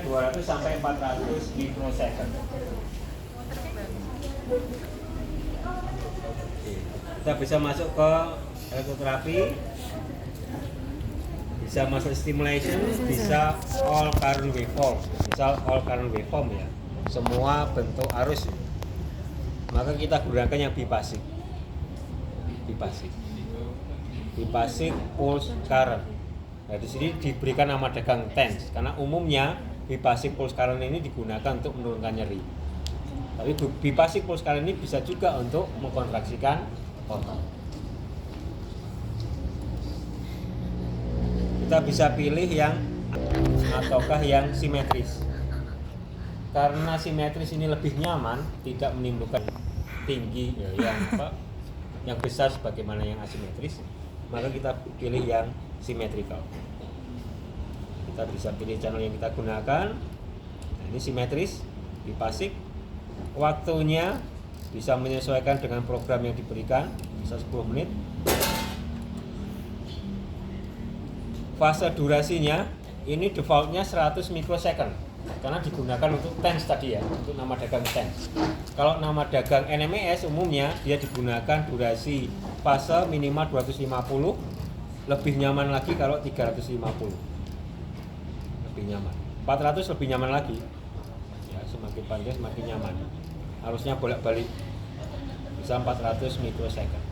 kecepatan 200 sampai 400 mikrosecond. Kita bisa masuk ke elektroterapi, bisa masuk stimulation, bisa all current waveform. Misal all current waveform ya, semua bentuk arus. Maka kita gunakan yang bipasik. Bipasik pulse current. Nah, di sini diberikan nama dagang TENS karena umumnya bipasik pulse current ini digunakan untuk menurunkan nyeri. Tapi bipasik pulse current ini bisa juga untuk mengkontraksikan otot. Kita bisa pilih yang ataukah yang simetris. Karena simetris ini lebih nyaman, tidak menimbulkan tinggi yang besar sebagaimana yang asimetris, maka kita pilih yang simetrikal. Kita bisa pilih channel yang kita gunakan. Nah, ini simetris, bipasik. Waktunya bisa menyesuaikan dengan program yang diberikan, bisa 10 menit. Fase durasinya ini defaultnya 100 mikrosecond karena digunakan untuk TENS tadi ya, untuk nama dagang TENS. Kalau nama dagang NMES umumnya dia digunakan durasi fase minimal 250, lebih nyaman lagi kalau 350. Lebih nyaman. 400 lebih nyaman lagi. Ya, semakin panjang semakin nyaman. Harusnya bolak-balik bisa 400 mikrosecond.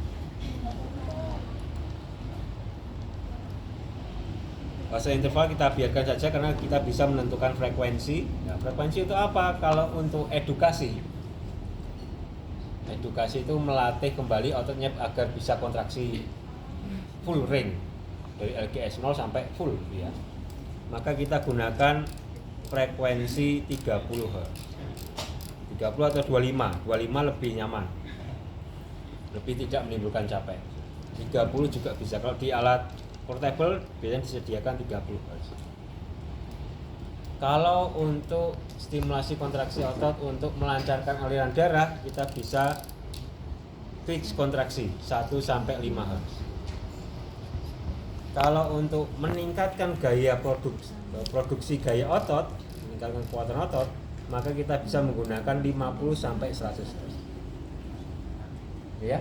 Fase interval kita biarkan saja karena kita bisa menentukan frekuensi. Nah, frekuensi itu apa? Kalau untuk edukasi itu melatih kembali ototnya agar bisa kontraksi full ring dari LGS 0 sampai full ya. Maka kita gunakan frekuensi 30 Hz. 30 atau 25 lebih nyaman. Lebih tidak menimbulkan capek. 30 juga bisa. Kalau di alat portable biasanya disediakan 30 Hz. Kalau untuk stimulasi kontraksi otot untuk melancarkan aliran darah, kita bisa fix kontraksi 1 sampai 5 Hz. Kalau untuk meningkatkan gaya produksi gaya otot, meningkatkan kekuatan otot, maka kita bisa menggunakan 50 sampai 100 Hz. Ya.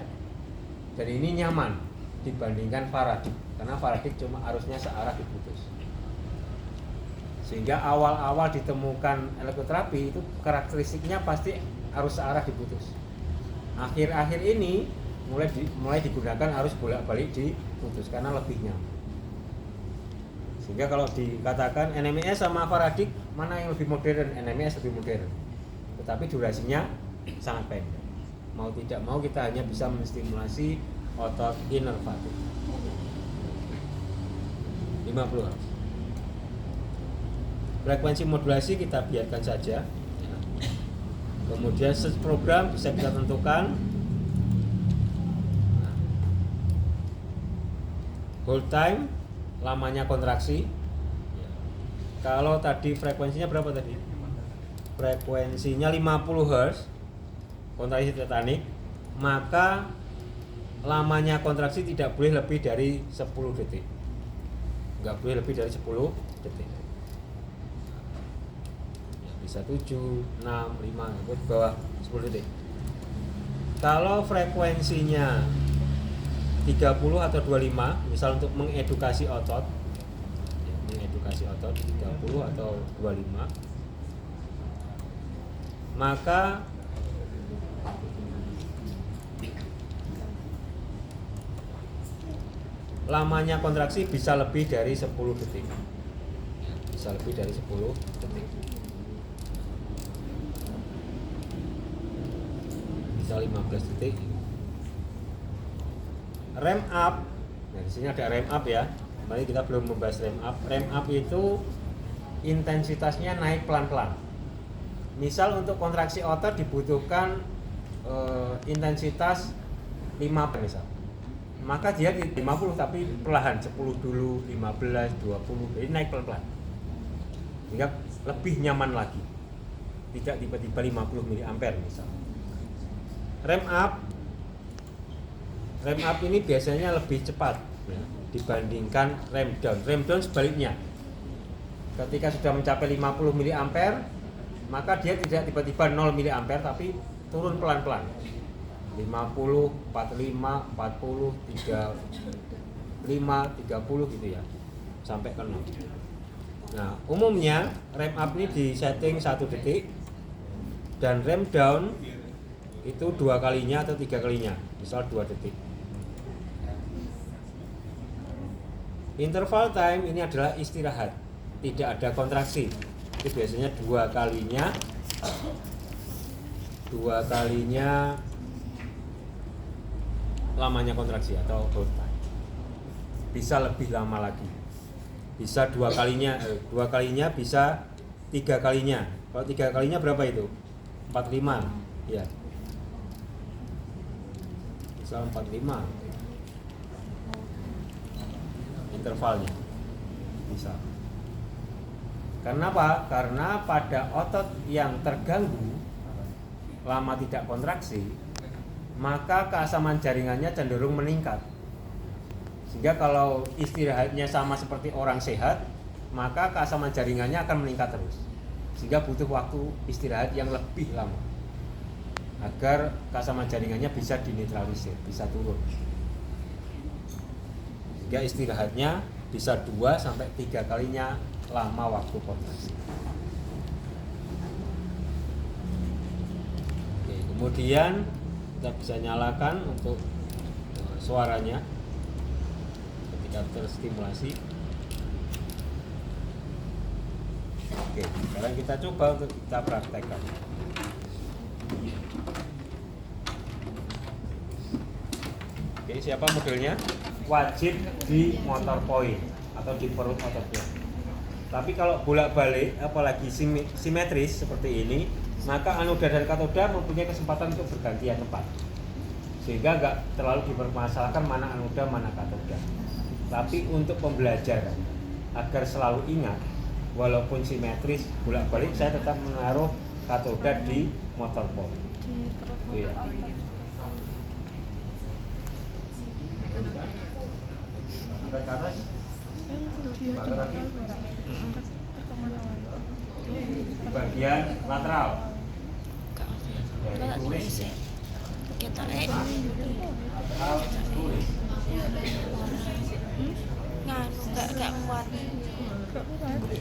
Jadi ini nyaman dibandingkan Faradik, karena Faradik cuma arusnya searah diputus. Sehingga awal-awal ditemukan elektroterapi itu karakteristiknya pasti arus searah diputus. Akhir-akhir ini mulai digunakan arus bolak-balik diputus karena lebih nyaman. Sehingga kalau dikatakan NMES sama Faradik mana yang lebih modern, NMES lebih modern. Tetapi durasinya sangat pendek. Mau tidak mau kita hanya bisa menstimulasi otot inervatif 50 Hz. Frekuensi modulasi kita biarkan saja. Kemudian set program bisa kita tentukan. Hold time, lamanya kontraksi. Kalau tadi frekuensinya berapa tadi? Frekuensinya 50 Hz, kontraksi tetanik, maka lamanya kontraksi tidak boleh lebih dari 10 detik. Enggak boleh lebih dari 10 detik. Bisa 7, 6, 5, ke bawah 10 detik. Kalau frekuensinya 30 atau 25, misal untuk mengedukasi otot, ya, mengedukasi otot 30 atau 25, maka lamanya kontraksi bisa lebih dari 10 detik. Bisa lebih dari 10 detik. Bisa 15 detik. Rem up. Nah, di sini ada rem up ya. Kemarin kita belum membahas rem up. Rem up itu intensitasnya naik pelan-pelan. Misal untuk kontraksi otot dibutuhkan intensitas 5 misal. Maka dia di 50 tapi perlahan, 10 dulu, 15, 20, jadi naik pelan-pelan. Sehingga lebih nyaman lagi. Tidak tiba-tiba 50 mA misal. Rem up ini biasanya lebih cepat ya, dibandingkan rem down. Rem down sebaliknya. Ketika sudah mencapai 50 mA, maka dia tidak tiba-tiba 0 mA, tapi turun pelan-pelan. 50, 45, 40, 35, 30 gitu ya, sampai ke 0. Nah, umumnya rem up ini di setting 1 detik, dan rem down itu 2 kalinya atau 3 kalinya, misal 2 detik. Interval time ini adalah istirahat, tidak ada kontraksi. Itu biasanya 2 kalinya lamanya kontraksi atau hold time. Bisa lebih lama lagi, bisa 2 kalinya bisa 3 kalinya. Kalau 3 kalinya berapa itu? 45 ya, bisa 45 intervalnya bisa. Karena apa? Karena pada otot yang terganggu lama tidak kontraksi, maka keasaman jaringannya cenderung meningkat. Sehingga kalau istirahatnya sama seperti orang sehat, maka keasaman jaringannya akan meningkat terus. Sehingga butuh waktu istirahat yang lebih lama agar keasaman jaringannya bisa dinetralisir, bisa turun. Sehingga istirahatnya bisa 2 sampai 3 kalinya lama waktu kontraksi. Oke, kemudian kita bisa nyalakan untuk suaranya ketika terstimulasi. Oke, sekarang kita coba untuk kita praktekkan. Oke, siapa modelnya? Wajib di motor point atau di perut ototnya. Tapi kalau bolak-balik, apalagi simetris seperti ini, maka anoda dan katoda mempunyai kesempatan untuk bergantian tempat, sehingga nggak terlalu dipermasalahkan mana anoda mana katoda. Tapi untuk pembelajaran agar selalu ingat, walaupun simetris bolak-balik, saya tetap menaruh katoda di motor point. Ya. Angkat ke atas. Di bagian lateral. Tulis. Lateral tulis.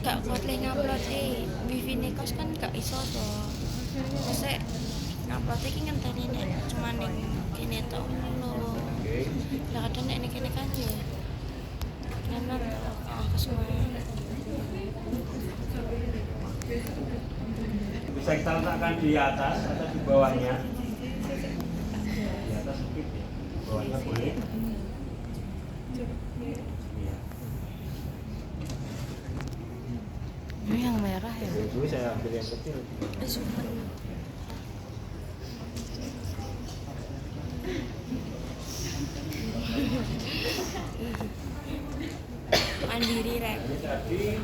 Gak kuat le ngupload wifi ne kos kan gak iso to. Mesti ngupload iki ngenteni nek cuma ning kene tok ngono. Lah kadang nek ning kene kan ya. Nyaman semua. Bisa kita letakkan di atas atau di bawahnya. Di atas sedikit ya. Di bawahnya boleh. Iya. Ini yang merah ya. Dulu saya ambil yang kecil. Mandiri rek. Ini tadi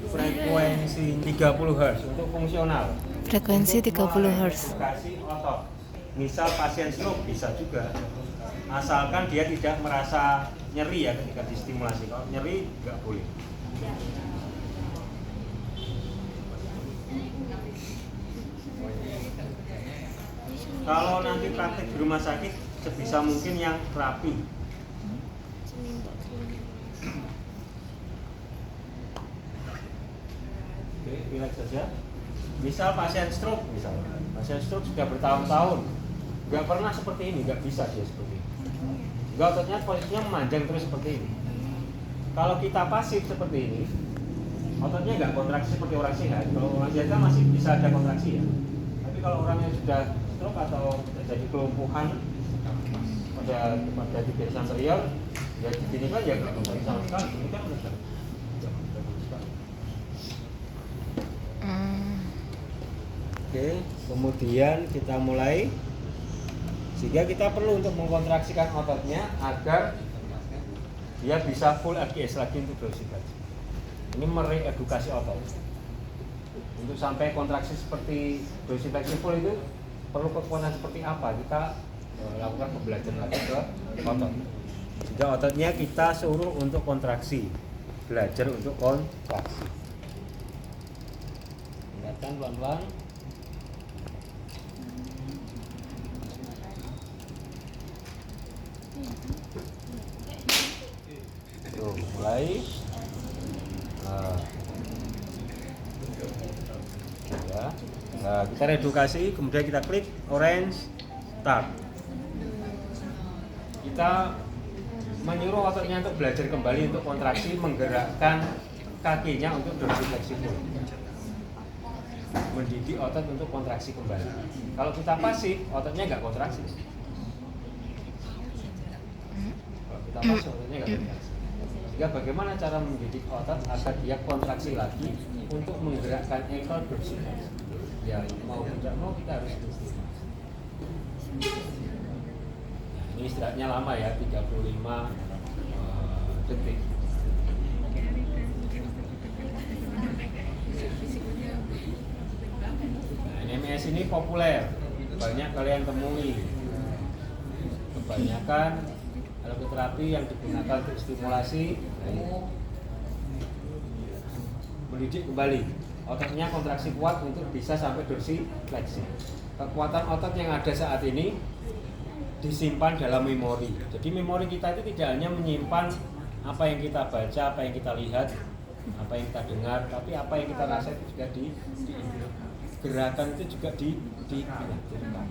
frekuensi 30 Hz untuk fungsional. Frekuensi 30 Hz. Edukasi otot. Misal pasien stroke bisa juga, asalkan dia tidak merasa nyeri ya ketika distimulasi. Kalau nyeri nggak boleh. Kalau nanti praktek di rumah sakit, sebisa mungkin yang rapi. Oke, relax saja. Misal pasien stroke, pasien stroke sudah bertahun-tahun, nggak pernah seperti ini, nggak bisa dia seperti ini. Nggak, ototnya posisinya memanjang terus seperti ini. Kalau kita pasif seperti ini, ototnya nggak kontraksi seperti orang sehat. Kalau orang sehat kan masih bisa ada kontraksi ya. Tapi kalau orang yang sudah stroke atau terjadi kelumpuhan pada tibial anterior, ya begini kan ya nggak kontraksi sama sekali. Ini kan udah Oke, kemudian kita mulai, sehingga kita perlu untuk mengkontraksikan ototnya agar dia bisa full RGS lagi untuk dorsifleksi. Ini mereedukasi otot. Untuk sampai kontraksi seperti dorsifleksi full itu perlu kekuatan seperti apa? Kita lakukan pembelajaran lagi ke otot. Sehingga ototnya kita suruh untuk kontraksi. belajar untuk kontraksi. Tingkatkan pelan-pelan. Tuh, mulai. Ya. Nah, kita redukasi, kemudian kita klik orange start. Kita menyuruh ototnya untuk belajar kembali untuk kontraksi, menggerakkan kakinya untuk dorsifleksi full. Mendidik otot untuk kontraksi kembali. Kalau kita pasif, ototnya nggak kontraksi. Kalau kita pasif, ototnya nggak kontraksi. Sehingga bagaimana cara mendidik otot agar dia kontraksi lagi untuk menggerakkan ekor dorsifleksi? Ya, mau tidak mau kita harus istimewa. Ini istirahatnya lama ya, 35 detik. Nah, NMS ini populer, banyak kalian temui. Kebanyakan ergoterapi yang digunakan untuk stimulasi mendidik kembali ototnya kontraksi kuat untuk bisa sampai dorsifleksi. Kekuatan otot yang ada saat ini disimpan dalam memori. Jadi memori kita itu tidak hanya menyimpan apa yang kita baca, apa yang kita lihat, apa yang kita dengar, tapi apa yang kita rasa itu juga di gerakan itu juga diaktifkan.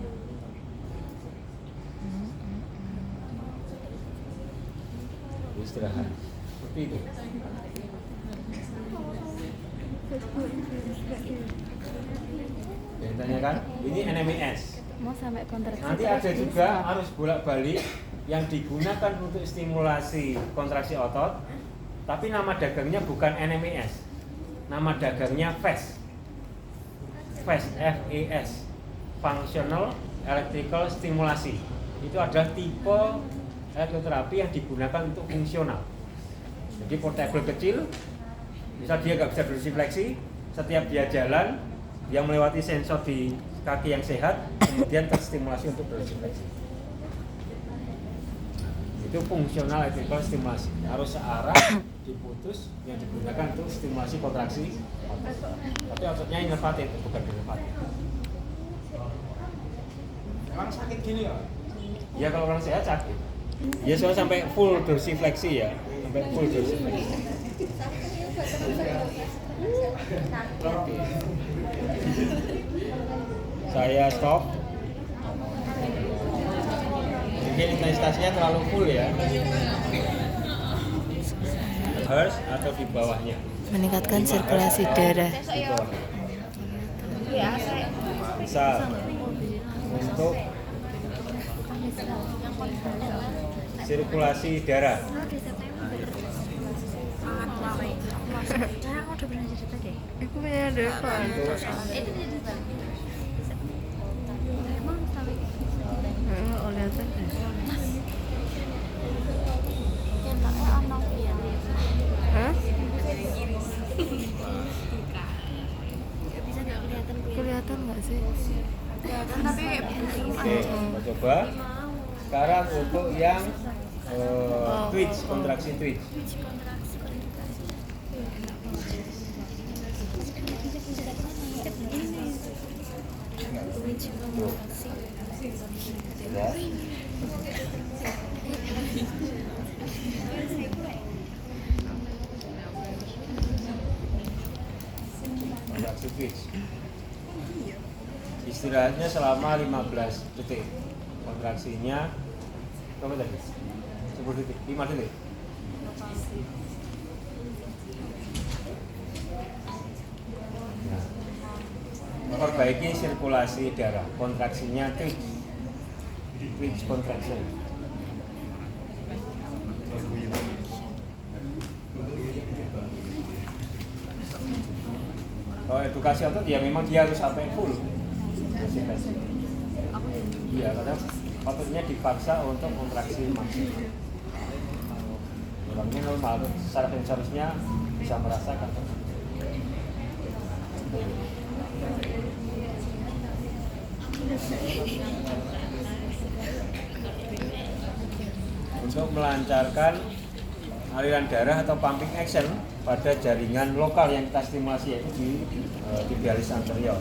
Istirahat. Seperti itu. Yang ditanyakan, ini NMES. Mau sampai kontraksi. Nanti ada juga arus bolak-balik yang digunakan untuk stimulasi kontraksi otot, tapi nama dagangnya bukan NMES. Nama dagangnya FES. FES, FES, Functional Electrical Stimulasi. Itu adalah tipe ergoterapi yang digunakan untuk fungsional. Jadi portable kecil, misal dia nggak bisa dorsifleksi, setiap dia jalan, dia melewati sensor di kaki yang sehat, kemudian terstimulasi untuk dorsifleksi. Itu fungsional electrical stimulasi, arus searah diputus yang digunakan untuk stimulasi kontraksi otot. Tapi ototnya inervatif, bukan derivatif. Emang sakit gini ya? Ya kalau orang sehat sakit. Ya soalnya sampai full dorsifleksi ya, sampai full dorsifleksi. Oke. Saya stop. Mungkin intensitasnya terlalu full ya. Hertz atau di bawahnya. Meningkatkan sirkulasi darah. Di bawah. Misal untuk sirkulasi darah. Aku punya depan. Oh, lihatnya. Hah? Kelihatan nggak sih? Oke, kita coba. Sekarang untuk yang twitch, kontraksi twitch. Tuh. Ya. Kontraksi twitch. Istirahatnya selama 15 detik. Kontraksinya berapa tadi? 10 detik, 5 detik. Nah, memperbaiki sirkulasi darah. Kontraksinya twitch contraction. Kalau edukasi otot ya memang dia harus sampai full. Iya, karena ototnya dipaksa untuk kontraksi maksimal. Orangnya normal, secara sensorisnya bisa merasakan. Untuk melancarkan aliran darah atau pumping action pada jaringan lokal yang kita stimulasi, yaitu di tibialis anterior.